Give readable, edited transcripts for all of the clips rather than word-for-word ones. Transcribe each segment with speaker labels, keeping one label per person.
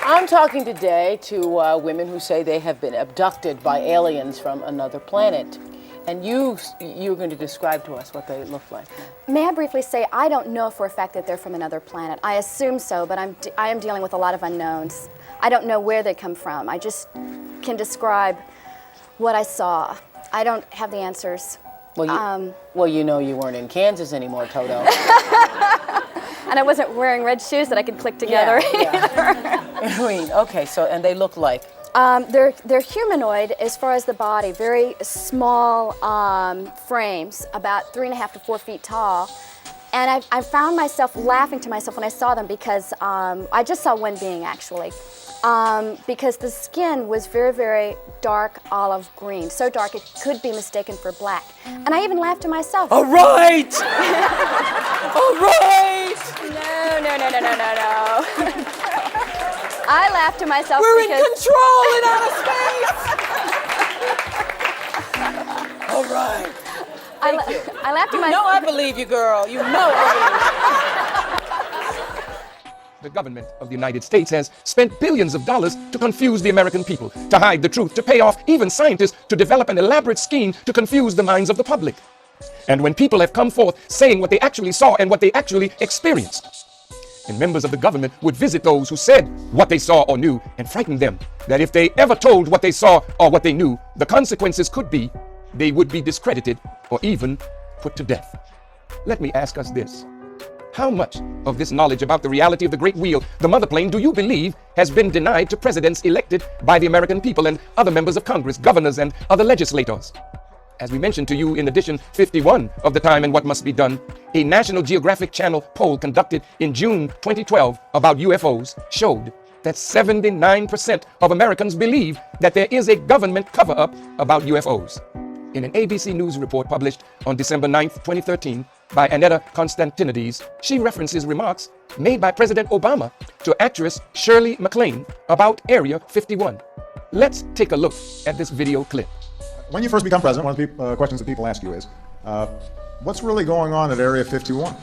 Speaker 1: I'm talking today to women who say they have been abducted by aliens from another planet. And you're going to describe to us what they look like.
Speaker 2: May I briefly say, I don't know for a fact that they're from another planet. I assume so, but I am dealing with a lot of unknowns. I don't know where they come from. I just can describe what I saw. I don't have the answers.
Speaker 1: Well, you know you weren't in Kansas anymore, Toto.
Speaker 2: And I wasn't wearing red shoes that I could click together.
Speaker 1: Yeah. I mean, okay, so, and they look like?
Speaker 2: They're humanoid as far as the body, very small frames, about 3.5 to 4 feet tall. And I found myself laughing to myself when I saw them because I just saw one being actually. Because the skin was very, very dark olive green, so dark it could be mistaken for black. And I even laughed to myself.
Speaker 1: All right! All right!
Speaker 2: No. I laughed to myself
Speaker 1: We're
Speaker 2: because...
Speaker 1: in control in outer space! All right. Thank you.
Speaker 2: I laughed to myself.
Speaker 1: You know I believe you, girl. You know I believe you.
Speaker 3: The government of the United States has spent billions of dollars to confuse the American people, to hide the truth, to pay off even scientists to develop an elaborate scheme to confuse the minds of the public. And when people have come forth saying what they actually saw and what they actually experienced, and members of the government would visit those who said what they saw or knew and frighten them that if they ever told what they saw or what they knew, the consequences could be they would be discredited or even put to death. Let me ask us this. How much of this knowledge about the reality of the Great Wheel, the mother plane, do you believe has been denied to presidents elected by the American people and other members of Congress, governors, and other legislators? As we mentioned to you in edition 51 of The Time and What Must Be Done, a National Geographic Channel poll conducted in June 2012 about UFOs showed that 79% of Americans believe that there is a government cover-up about UFOs. In an ABC News report published on December 9, 2013, by Annetta Constantinides, she references remarks made by President Obama to actress Shirley MacLaine about Area 51. Let's take a look at this video clip.
Speaker 4: When you first become president, one of the questions that people ask you is, what's really going on at Area 51?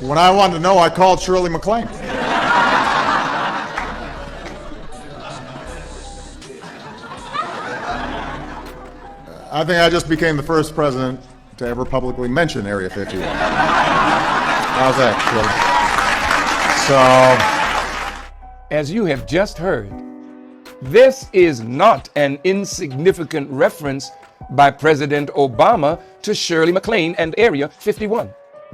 Speaker 4: When I wanted to know, I called Shirley MacLaine. I think I just became the first president to ever publicly mention Area 51. How's that, Shirley? So,
Speaker 3: as you have just heard, this is not an insignificant reference by President Obama to Shirley MacLaine and Area 51.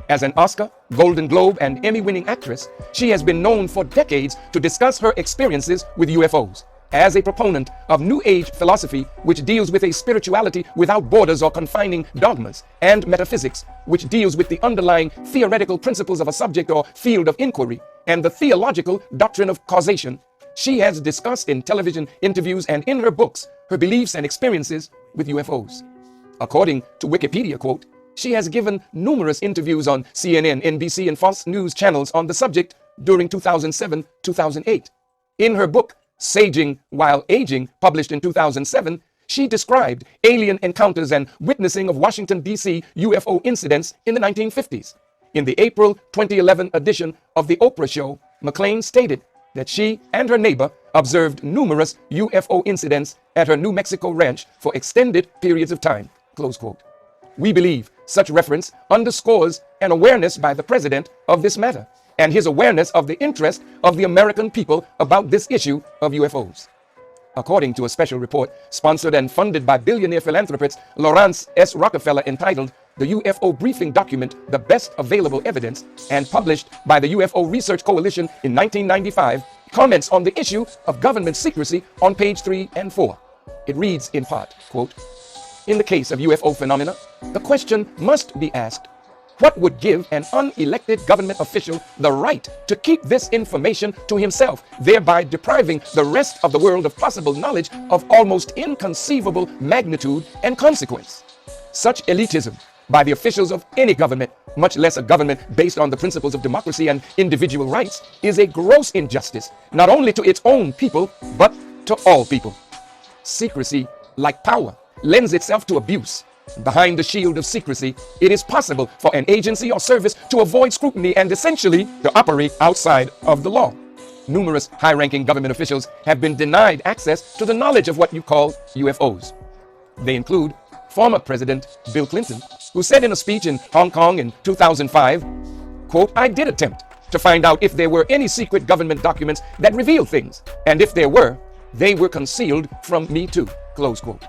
Speaker 3: As an Oscar, Golden Globe, and Emmy-winning actress, she has been known for decades to discuss her experiences with UFOs. As a proponent of New Age philosophy, which deals with a spirituality without borders or confining dogmas, and metaphysics, which deals with the underlying theoretical principles of a subject or field of inquiry, and the theological doctrine of causation, she has discussed in television interviews and in her books her beliefs and experiences with UFOs. According to Wikipedia, quote, she has given numerous interviews on CNN, NBC, and Fox News channels on the subject during 2007-2008. In her book, Saging While Aging, published in 2007, she described alien encounters and witnessing of Washington, D.C. UFO incidents in the 1950s. In the April 2011 edition of The Oprah Show, MacLaine stated that she and her neighbor observed numerous UFO incidents at her New Mexico ranch for extended periods of time, close quote. We believe such reference underscores an awareness by the president of this matter and his awareness of the interest of the American people about this issue of UFOs. According to a special report sponsored and funded by billionaire philanthropist Lawrence S. Rockefeller entitled The UFO Briefing Document, The Best Available Evidence, and published by the UFO Research Coalition in 1995, comments on the issue of government secrecy on page 3 and 4. It reads in part, quote, in the case of UFO phenomena, the question must be asked, what would give an unelected government official the right to keep this information to himself, thereby depriving the rest of the world of possible knowledge of almost inconceivable magnitude and consequence? Such elitism by the officials of any government, much less a government based on the principles of democracy and individual rights, is a gross injustice, not only to its own people, but to all people. Secrecy, like power, lends itself to abuse. Behind the shield of secrecy, it is possible for an agency or service to avoid scrutiny and essentially to operate outside of the law. Numerous high-ranking government officials have been denied access to the knowledge of what you call UFOs. They include former President Bill Clinton, who said in a speech in Hong Kong in 2005, quote, "I did attempt to find out if there were any secret government documents that reveal things, and if there were, they were concealed from me too," close quote.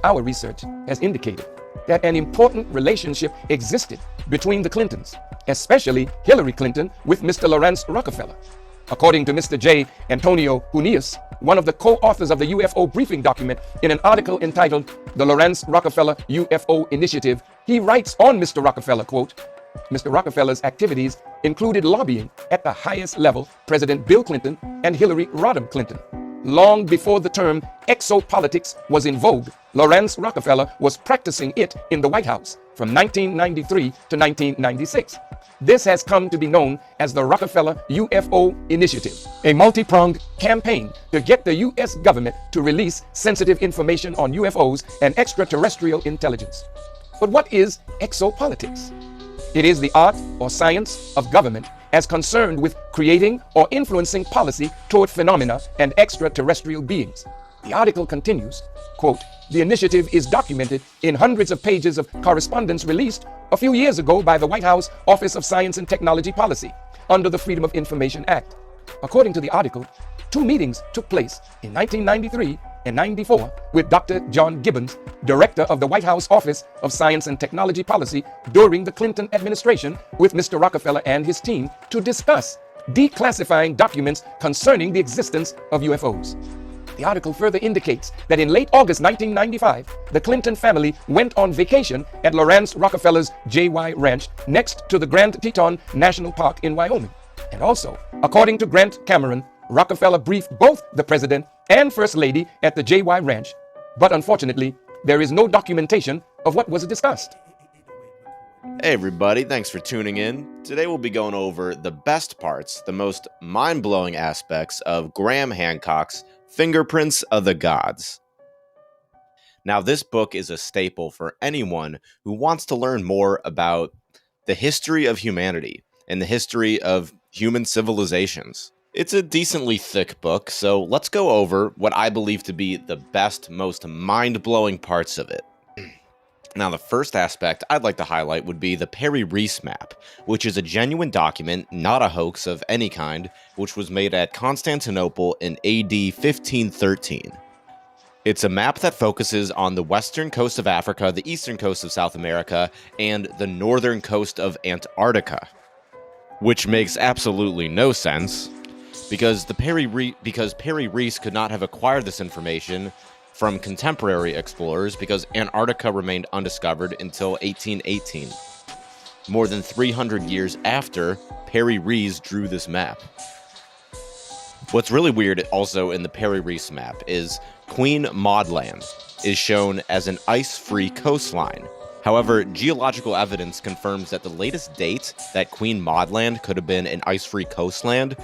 Speaker 3: Our research has indicated that an important relationship existed between the Clintons, especially Hillary Clinton with Mr. Lawrence Rockefeller. According to Mr. J. Antonio Junius, one of the co-authors of the UFO briefing document, in an article entitled "The Lawrence Rockefeller UFO Initiative," he writes on Mr. Rockefeller, quote, "Mr. Rockefeller's activities included lobbying at the highest level President Bill Clinton and Hillary Rodham Clinton. Long before the term exopolitics was in vogue, Lawrence Rockefeller was practicing it in the White House from 1993 to 1996. This has come to be known as the Rockefeller UFO Initiative, a multi-pronged campaign to get the U.S. government to release sensitive information on UFOs and extraterrestrial intelligence. But what is exopolitics? It is the art or science of government as concerned with creating or influencing policy toward phenomena and extraterrestrial beings." The article continues, quote, "The initiative is documented in hundreds of pages of correspondence released a few years ago by the White House Office of Science and Technology Policy under the Freedom of Information Act. According to the article, 2 meetings took place in 1993 and 94 with Dr. John Gibbons, director of the White House Office of Science and Technology Policy during the Clinton administration, with Mr. Rockefeller and his team to discuss declassifying documents concerning the existence of UFOs. The article further indicates that in late August 1995, the Clinton family went on vacation at Lawrence Rockefeller's JY Ranch next to the Grand Teton National Park in Wyoming. And also, according to Grant Cameron, Rockefeller briefed both the president and first lady at the JY Ranch, but unfortunately, there is no documentation of what was discussed.
Speaker 5: Hey everybody, thanks for tuning in. Today we'll be going over the best parts, the most mind-blowing aspects of Graham Hancock's Fingerprints of the Gods. Now, this book is a staple for anyone who wants to learn more about the history of humanity and the history of human civilizations. It's a decently thick book, so let's go over what I believe to be the best, most mind-blowing parts of it. Now, the first aspect I'd like to highlight would be the Perry Reese map, which is a genuine document, not a hoax of any kind, which was made at Constantinople in AD 1513. It's a map that focuses on the western coast of Africa, the eastern coast of South America, and the northern coast of Antarctica, which makes absolutely no sense, because Perry Reese could not have acquired this information from contemporary explorers because Antarctica remained undiscovered until 1818, more than 300 years after Perry Reese drew this map. What's really weird also in the Perry Reese map is Queen Maud Land is shown as an ice-free coastline. However, geological evidence confirms that the latest date that Queen Maud Land could have been an ice-free coastland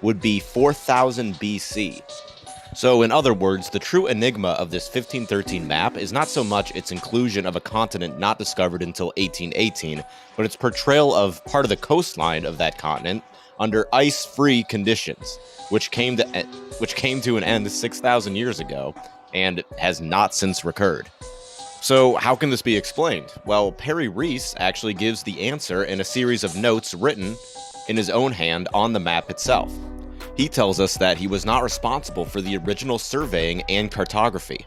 Speaker 5: would be 4000 BC. So, in other words, the true enigma of this 1513 map is not so much its inclusion of a continent not discovered until 1818, but its portrayal of part of the coastline of that continent under ice-free conditions, which came to an end 6,000 years ago and has not since recurred. So, how can this be explained? Well, Perry Reese actually gives the answer in a series of notes written in his own hand on the map itself. He tells us that he was not responsible for the original surveying and cartography.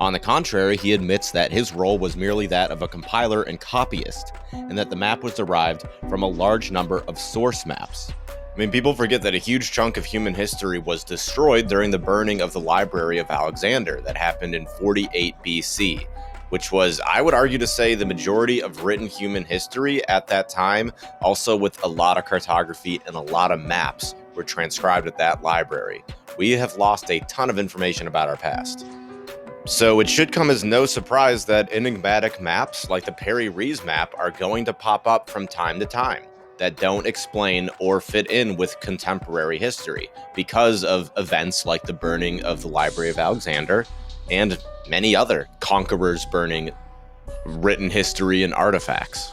Speaker 5: On the contrary, he admits that his role was merely that of a compiler and copyist, and that the map was derived from a large number of source maps. I mean, people forget that a huge chunk of human history was destroyed during the burning of the Library of Alexander that happened in 48 BC, which was, I would argue to say, the majority of written human history at that time, also with a lot of cartography and a lot of maps were transcribed at that library. We have lost a ton of information about our past. So it should come as no surprise that enigmatic maps like the Perry Reese map are going to pop up from time to time that don't explain or fit in with contemporary history because of events like the burning of the Library of Alexander and many other conquerors burning written history and artifacts.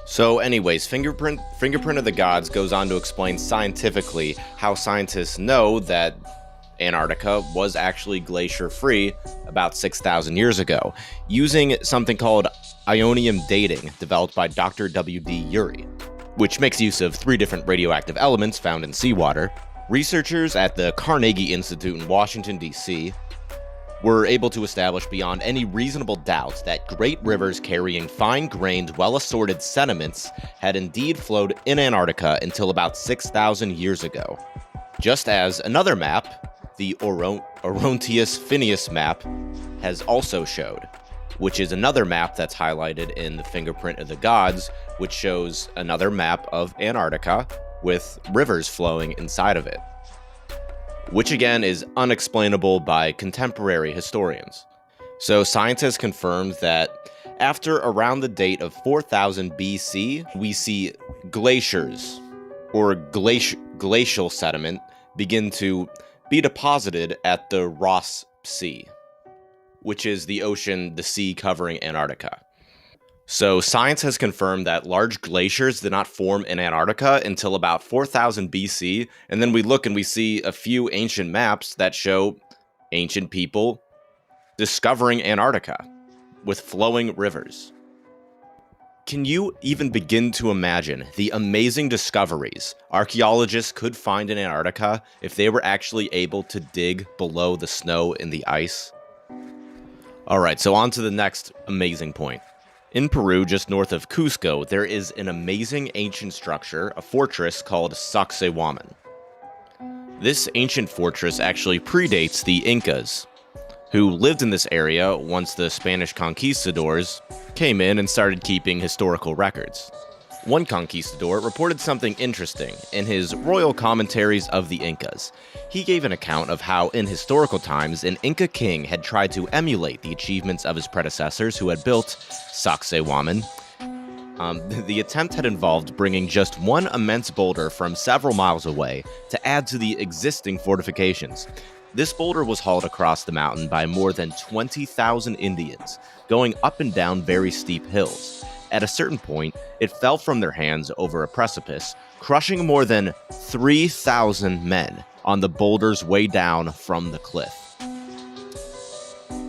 Speaker 5: So anyways, Fingerprint of the Gods goes on to explain scientifically how scientists know that Antarctica was actually glacier-free about 6,000 years ago, using something called ionium dating developed by Dr. W.D. Urey, which makes use of 3 different radioactive elements found in seawater. Researchers at the Carnegie Institute in Washington, D.C. were able to establish beyond any reasonable doubt that great rivers carrying fine-grained, well-assorted sediments had indeed flowed in Antarctica until about 6,000 years ago. Just as another map, the Orontius Phineas map, has also showed, which is another map that's highlighted in the Fingerprint of the Gods, which shows another map of Antarctica with rivers flowing inside of it, which again is unexplainable by contemporary historians. So scientists confirmed that after around the date of 4000 BC, we see glaciers or glacial sediment begin to be deposited at the Ross Sea, which is the ocean, the sea covering Antarctica. So science has confirmed that large glaciers did not form in Antarctica until about 4000 BC, and then we look and we see a few ancient maps that show ancient people discovering Antarctica with flowing rivers. Can you even begin to imagine the amazing discoveries archaeologists could find in Antarctica if they were actually able to dig below the snow and the ice? Alright, so on to the next amazing point. In Peru, just north of Cusco, there is an amazing ancient structure, a fortress called Sacsayhuaman. This ancient fortress actually predates the Incas, who lived in this area once the Spanish conquistadors came in and started keeping historical records. One conquistador reported something interesting in his royal commentaries of the Incas. He gave an account of how, in historical times, an Inca king had tried to emulate the achievements of his predecessors who had built Sacsayhuaman. The attempt had involved bringing just one immense boulder from several miles away to add to the existing fortifications. This boulder was hauled across the mountain by more than 20,000 Indians, going up and down very steep hills. At a certain point, it fell from their hands over a precipice, crushing more than 3,000 men on the boulder's way down from the cliff.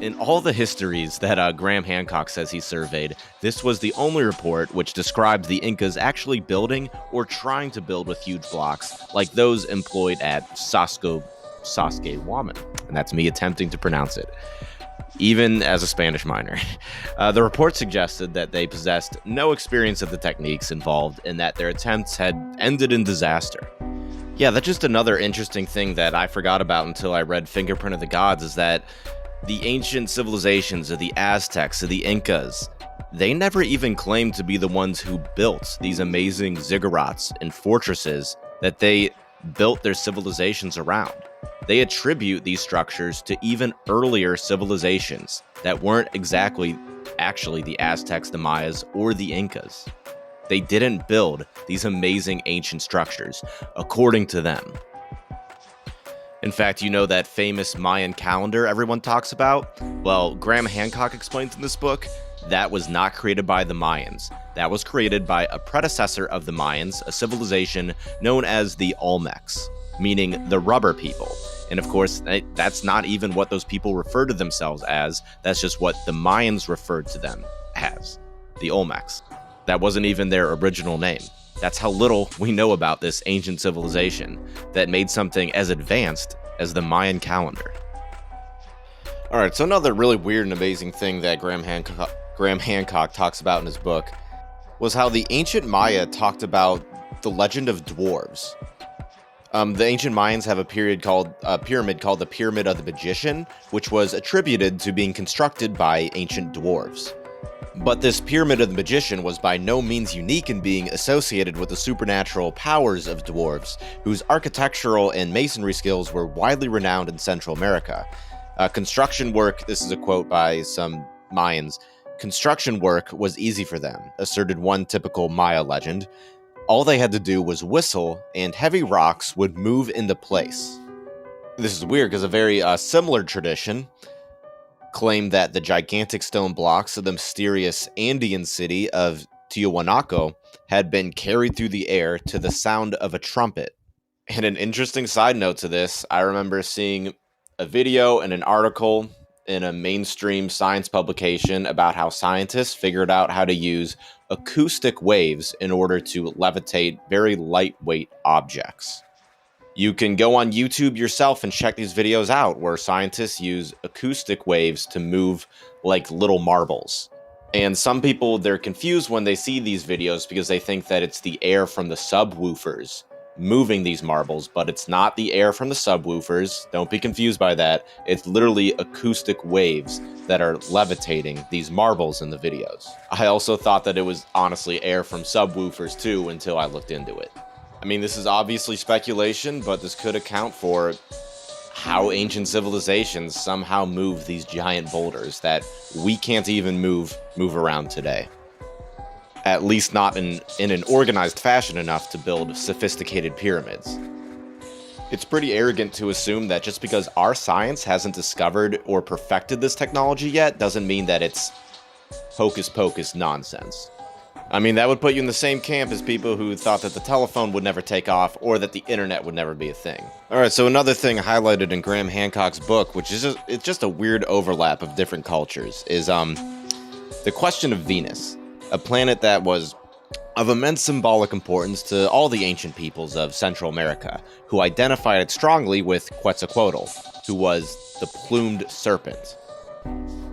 Speaker 5: In all the histories that Graham Hancock says he surveyed, this was the only report which described the Incas actually building or trying to build with huge blocks like those employed at Sacsayhuaman, and that's me attempting to pronounce it, even as a Spanish minor. The report suggested that they possessed no experience of the techniques involved and that their attempts had ended in disaster. Yeah, that's just another interesting thing that I forgot about until I read Fingerprint of the Gods, is that the ancient civilizations of the Aztecs, of the Incas, they never even claimed to be the ones who built these amazing ziggurats and fortresses that they built their civilizations around. They attribute these structures to even earlier civilizations that weren't actually the Aztecs, the Mayas, or the Incas. They didn't build these amazing ancient structures, according to them. In fact, you know that famous Mayan calendar everyone talks about? Well, Graham Hancock explains in this book, that was not created by the Mayans. That was created by a predecessor of the Mayans, a civilization known as the Olmecs, meaning the rubber people. And of course, that's not even what those people refer to themselves as. That's just what the Mayans referred to them as, the Olmecs. That wasn't even their original name. That's how little we know about this ancient civilization that made something as advanced as the Mayan calendar. Alright, so another really weird and amazing thing that Graham Hancock talks about in his book was how the ancient Maya talked about the legend of dwarves. The ancient Mayans have a pyramid called the Pyramid of the Magician, which was attributed to being constructed by ancient dwarves. But this Pyramid of the Magician was by no means unique in being associated with the supernatural powers of dwarves, whose architectural and masonry skills were widely renowned in Central America. Construction work, this is a quote by some Mayans, construction work was easy for them, asserted one typical Maya legend. All they had to do was whistle, and heavy rocks would move into place. This is weird because a very similar tradition claimed that the gigantic stone blocks of the mysterious Andean city of Tiwanaku had been carried through the air to the sound of a trumpet. And an interesting side note to this, I remember seeing a video and an article in a mainstream science publication about how scientists figured out how to use acoustic waves in order to levitate very lightweight objects. You can go on YouTube yourself and check these videos out where scientists use acoustic waves to move like little marbles. And some people, they're confused when they see these videos because they think that it's the air from the subwoofers moving these marbles, but it's not the air from the subwoofers. Don't be confused by that. It's literally acoustic waves that are levitating these marbles in the videos. I also thought that it was honestly air from subwoofers too until I looked into it. I mean, this is obviously speculation, but this could account for how ancient civilizations somehow move these giant boulders that we can't even move around today. At least not in an organized fashion enough to build sophisticated pyramids. It's pretty arrogant to assume that just because our science hasn't discovered or perfected this technology yet doesn't mean that it's hocus pocus nonsense. I mean, that would put you in the same camp as people who thought that the telephone would never take off or that the internet would never be a thing. Alright, so another thing highlighted in Graham Hancock's book, which is it's just a weird overlap of different cultures, is the question of Venus. A planet that was of immense symbolic importance to all the ancient peoples of Central America, who identified it strongly with Quetzalcoatl, who was the plumed serpent.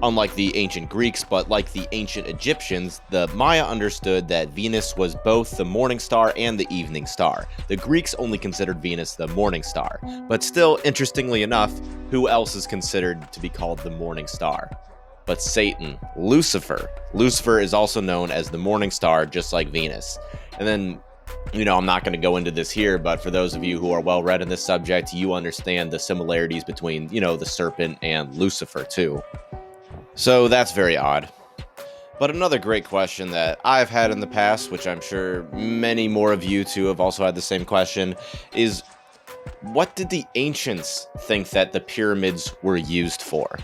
Speaker 5: Unlike the ancient Greeks, but like the ancient Egyptians, the Maya understood that Venus was both the morning star and the evening star. The Greeks only considered Venus the morning star, but still, interestingly enough, who else is considered to be called the morning star? But Satan, Lucifer. Lucifer is also known as the morning star, just like Venus. And then, I'm not going to go into this here, but for those of you who are well read in this subject, you understand the similarities between, the serpent and Lucifer too. So that's very odd. But another great question that I've had in the past, which I'm sure many more of you too have also had the same question, is what did the ancients think that the pyramids were used for?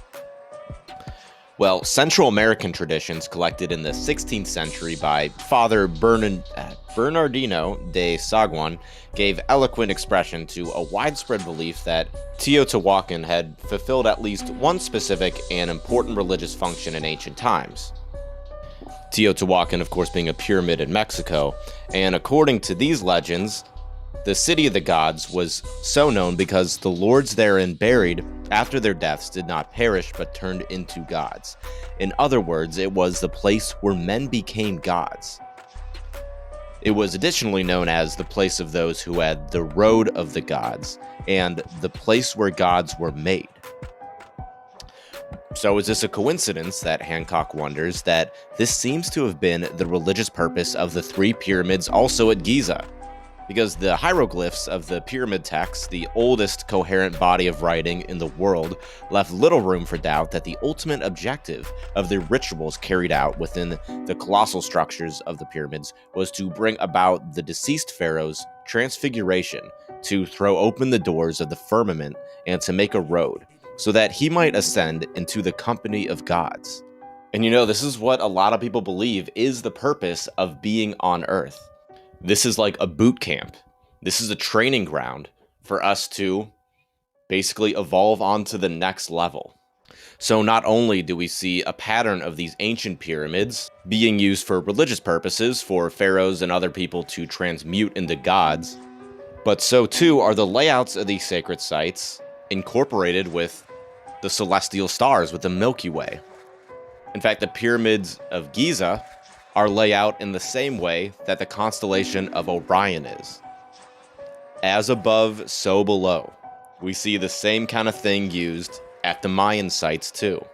Speaker 5: Well, Central American traditions collected in the 16th century by Father Bernardino de Saguan gave eloquent expression to a widespread belief that Teotihuacan had fulfilled at least one specific and important religious function in ancient times. Teotihuacan, of course, being a pyramid in Mexico, and according to these legends, the city of the gods was so known because the lords therein buried after their deaths did not perish but turned into gods. In other words, it was the place where men became gods. It was additionally known as the place of those who had the road of the gods and the place where gods were made. So is this a coincidence that Hancock wonders that this seems to have been the religious purpose of the three pyramids also at Giza? Because the hieroglyphs of the pyramid text, the oldest coherent body of writing in the world, left little room for doubt that the ultimate objective of the rituals carried out within the colossal structures of the pyramids was to bring about the deceased pharaoh's transfiguration, to throw open the doors of the firmament and to make a road, so that he might ascend into the company of gods. And this is what a lot of people believe is the purpose of being on Earth. This is like a boot camp. This is a training ground for us to basically evolve onto the next level. So not only do we see a pattern of these ancient pyramids being used for religious purposes for pharaohs and other people to transmute into gods, but so too are the layouts of these sacred sites incorporated with the celestial stars, with the Milky Way. In fact, the pyramids of Giza are laid out in the same way that the constellation of Orion is. As above, so below. We see the same kind of thing used at the Mayan sites too.